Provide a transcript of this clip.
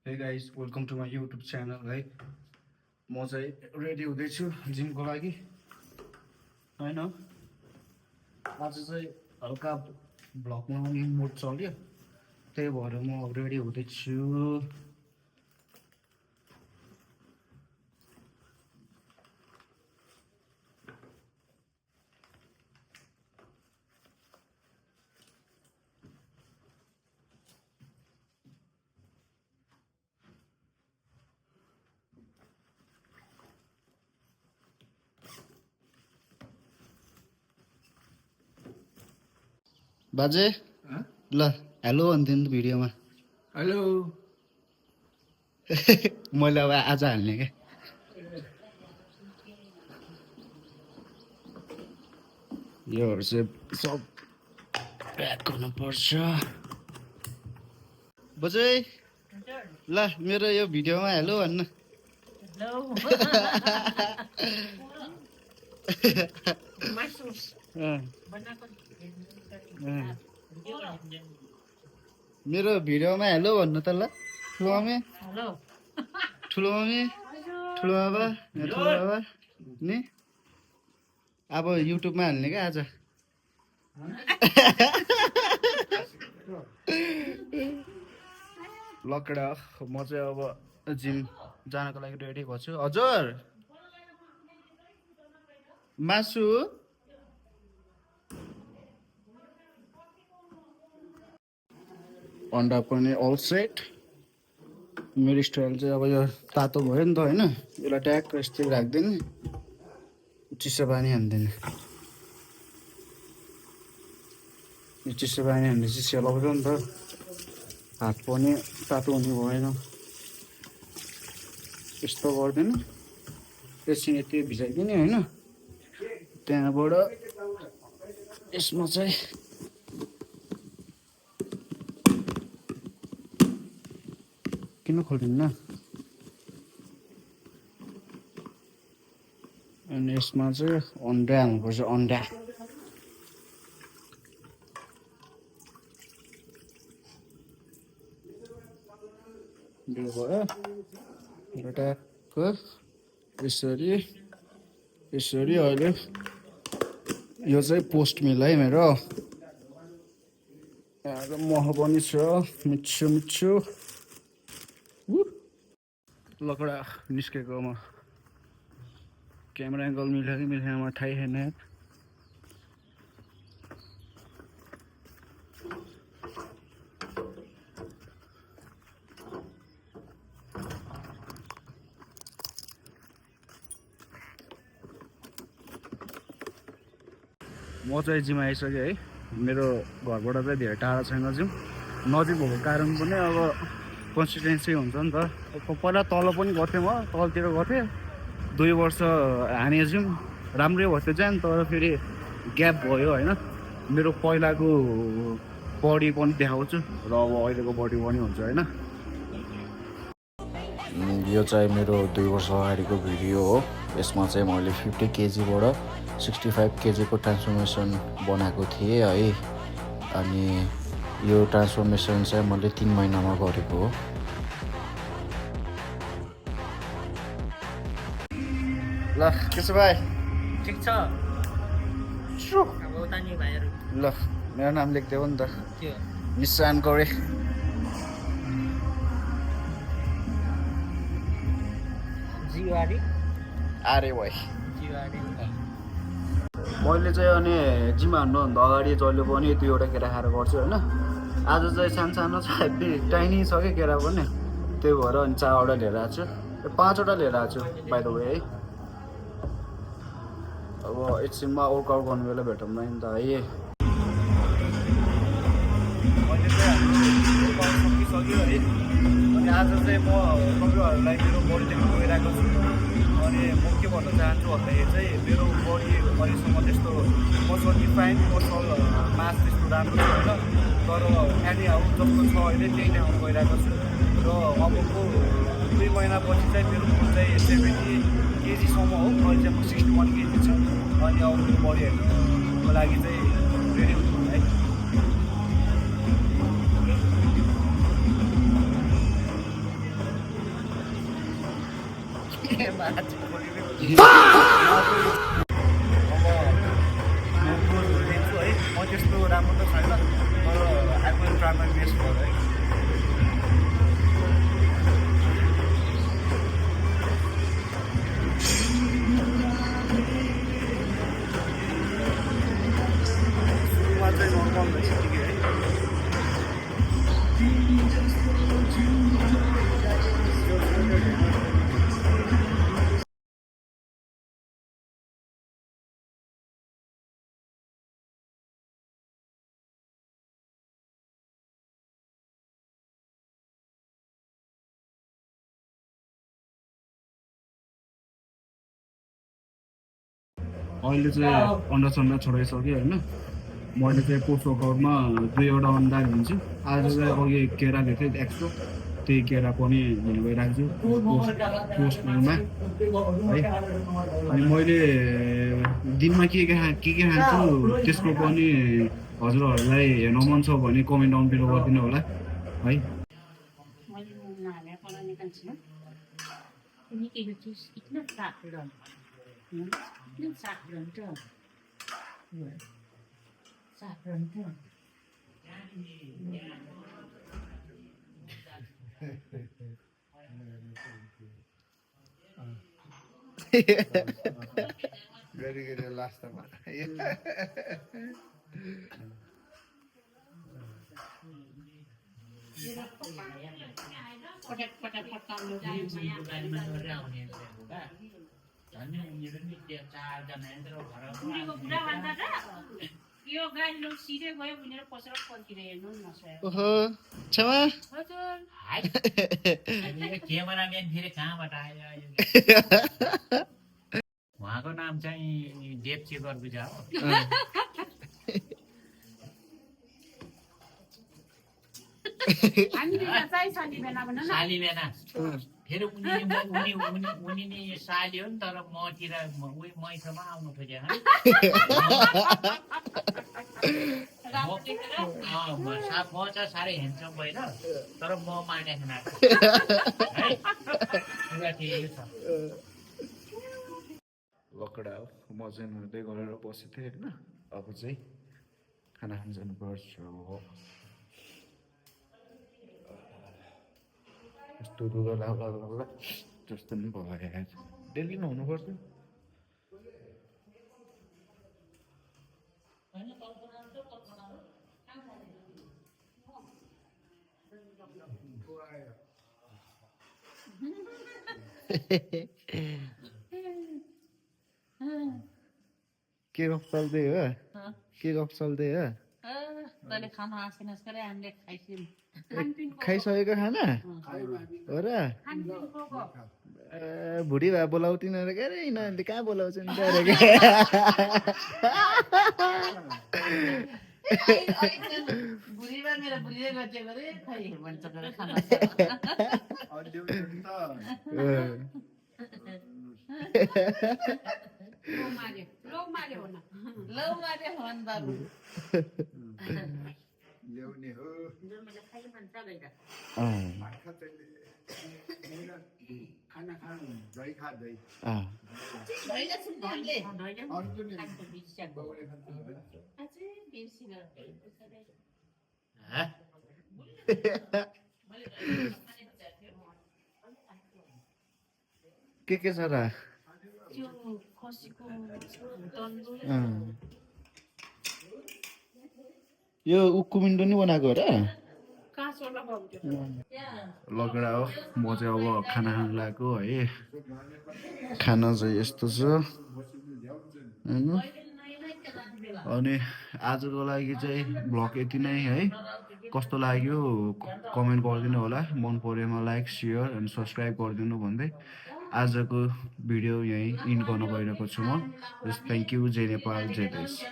Hey guys, welcome to my YouTube channel है म चाहिँ रेडी हुँदैछु जिमको लागि हैन आज चाहिँ हल्का भ्लग बनाउने मुड चल्यो त्यही भएर म रेडी हुँदैछु बाजे ल हेलो भनिदिनु भिडियोमा हेलो मैले अब आज हाल्ने क्या योहरू चाहिँ सब प्याक गर्नुपर्छ बजै ल मेरो यो भिडियोमा हेलो भन्न मेरो भिडियोमा हेलो भन्नु त ल ठुलो मम्मी ठुलो मम्मी ठुलो बाबा ठुलो बाबा नि अब युट्युबमा हाल्ने क्या आज लकडा म चाहिँ अब जिम जानको लागि रेडी भएको छु हजुर मासु अन्डा पनि अल सेट मेरो स्टाइल चाहिँ अब यो तातो भयो नि त होइन यसलाई ट्याक्क यस्तै राख्दैन चिसो पानी हान्दैन यो चिसो पानी हान्ने चाहिँ सेलाउँछ नि त हात पनि तातो हुने भएन यस्तो गर्दैन एकछिन यति भिजाइदिने होइन त्यहाँबाट यसमा चाहिँ किन खोल्दिन्न अनि यसमा चाहिँ अन्डा हाल्नुपर्छ अन्डा यो भयो ट्याक्क यसरी यसरी अहिले यो चाहिँ पोस्ट मिल है मेरो यहाँ मह पनि छ मिठो मिठो लकडा निस्केको म क्यामेरा एङ्गल मिल्यो कि मिलेन म थाहै छैन म चाहिँ जिम आइसकेँ है मेरो घरबाट चाहिँ धेरै टाढा छैन जिम नजिक भएको कारण पनि अब कन्सिस्टेन्सी हुन्छ नि त पहिला तल पनि गर्थेँ म तलतिर गर्थेँ 2 वर्ष हाने जिम राम्रै भएको थियो नि तर फेरि ग्याप भयो होइन मेरो पहिलाको बडी पनि देखाउँछु र अब अहिलेको बडी पनि हुन्छ होइन यो चाहिँ मेरो 2 वर्ष अगाडिको भिडियो हो यसमा चाहिँ मैले 50 केजीबाट 65 केजीको ट्रान्सफर्मेसन बनाएको थिएँ है अनि यो ट्रान्सफर्मेसन चाहिँ मैले 3 महिनामा गरेको हो ल त्यसो भए ठिक छ अब उता नि भाइहरू ल मेरो नाम लेखिदेऊ नि त के निशान गरे जिवारी अरे भाइ जिवारी मैले चाहिँ अनि जिम हान्नुभन्दा अगाडि जहिले पनि 2वटा केरा खाएर गर्छु होइन आज चाहिँ सानो छ टाइनी छ क्या केरा पनि त्यही भएर अनि 4वटा लिएर आएको छु 5वटा लिएर आएको छु बाइ द वे है अब एकछिनमा वर्कआउट गर्नु बेला भेटौँला नि त है मैले चाहिँ वर्कआउट सकिसक्यो है अनि आज चाहिँ म तपाईँहरूलाई मेरो बडी देख्न गइरहेको छु अनि म के भन्न चाहन्छु भन्दाखेरि चाहिँ मेरो बडी अहिलेसम्म त्यस्तो मसल डिफाइन मसल मास त्यस्तो राम्रो छ होइन तर एनी हाउ जस्तो छ अहिले त्यही नै आउनु गइरहेको छु र अबको 2 महिनापछि चाहिँ मेरो फुल चाहिँ 70 केजीसम्म हो अहिले चाहिँ म 61 केजी छु अनि अब मेरो बडी हेर्नुको लागि चाहिँ रेडी हुन्छु है माछा खोलिने अब म दिन्छु है म त्यस्तो राम्रो त छैन तर I will try my best for है सुरुमा चाहिँ नर्मल रहेछ ठिकै है अहिले चाहिँ अन्डा सन्डा छोडाइसक्यो होइन मैले चाहिँ पोस्ट वर्कआउटमा 2वटा अन्डा दिन्छु आज चाहिँ अघि केरा दिएको थिएँ एक्स्ट्रा त्यही केरा पनि दिनु गइरहेको छु पोस्ट मिलमा है अनि मैले दिनमा के खान्छु त्यसको पनि हजुरहरूलाई हेर्न मन छ भने कमेन्ट डाउन बिलो गरिदिनु होला है Very good last time. यो गाडी सिधै गयो भनेर पसेर फर्किएर हेर्नु न ओहो क्षमा क्यामेराम्यान फेरि कहाँबाट आयो उहाँको नाम चाहिँ देवचे गर्बुजा हो सालीबेना फेरि उनी नै साली हो नि तर मतिर मैसम्म आउनु खोजेन म चाहिँ साह्रै हेन्सम भएन तर म मानेको लकडा हो म चाहिँ नुहाउँदै गरेर बसेको थिएँ होइन अब चाहिँ खाना खान जानुपर्छ यस्तो रुगा लाग्ला जस्तो पनि भयो डेली नुहाउनुपर्छ के गफ चल्दै हो के गफ चल्दै हो तैँले खाना आसेनस् करे हामीले खाइसियौँ खाइसकेको खाना हो र भुडी भए बोलाउँथिन अरे के अरे यिनीहरूले कहाँ बोलाउँछ नि अरे बुढीमा मेरो बुढीले गर्थ्यो गरे खै भन्छ गरे खाना लौ मार्यो हो नि बाबु ल्याउने हो खाना खानु दही खा दही के छ र यो उक्कुमिन्डो नि बनाएको हो र लगडा हो म चाहिँ अब खाना खान लागेको है खाना चाहिँ यस्तो छ होइन अनि आजको लागि चाहिँ भ्लग यति नै है कस्तो लाग्यो कमेन्ट गरिदिनु होला मन परेमा लाइक सेयर अनि सब्सक्राइब गरिदिनु भन्दै आजको भिडियो यहीँ इन्ड गर्न गइरहेको छु म थ्याङ्क यू जय नेपाल जय देश